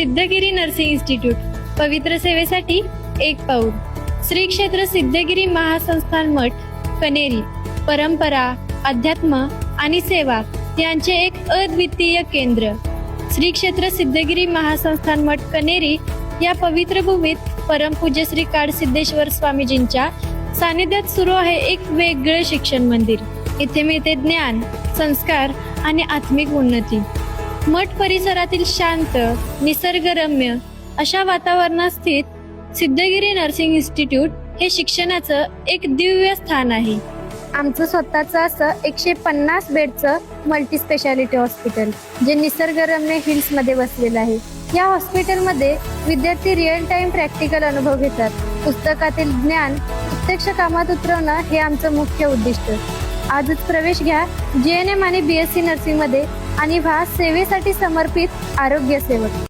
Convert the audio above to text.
Siddhagiri nursing institute, पवित्र सेवेसाठी एक पाऊल. श्री क्षेत्र सिद्धगिरी महासंस्थान मठ, कनेरी. परंपरा, अध्यात्म आणि सेवा यांचे एक अद्वितीय केंद्र. श्री क्षेत्र सिद्धगिरी महासंस्थान मठ, कनेरी या पवित्र भूमीत परमपूज्य श्री काडसिद्धेश्वर स्वामीजींच्या सानिध्यात सुरू आहे एक वेगळे शिक्षण मंदिर. इथे मिळते ज्ञान, संस्कार आणि आत्मिक उन्नती. मठ परिसरातील शांत, निसर्गरम्य अशा वातावरणात स्थित सिद्धगिरी नर्सिंग इन्स्टिट्यूट हे शिक्षणाचं एक दिव्य स्थान आहे. आमचं स्वतःचं असं 150 बेडचं मल्टी स्पेशालिटी हॉस्पिटल जे निसर्गरम्य हिल्समध्ये बसलेलं आहे. या हॉस्पिटलमध्ये विद्यार्थी रिअल टाइम प्रॅक्टिकल अनुभव घेतात. पुस्तकातील ज्ञान प्रत्यक्ष कामात उतरवणं हे आमचं मुख्य उद्दिष्ट. आजच प्रवेश घ्या JNM आणि BSc नर्सिंग मध्ये आणि व्हा सेवेसाठी समर्पित आरोग्य सेवक.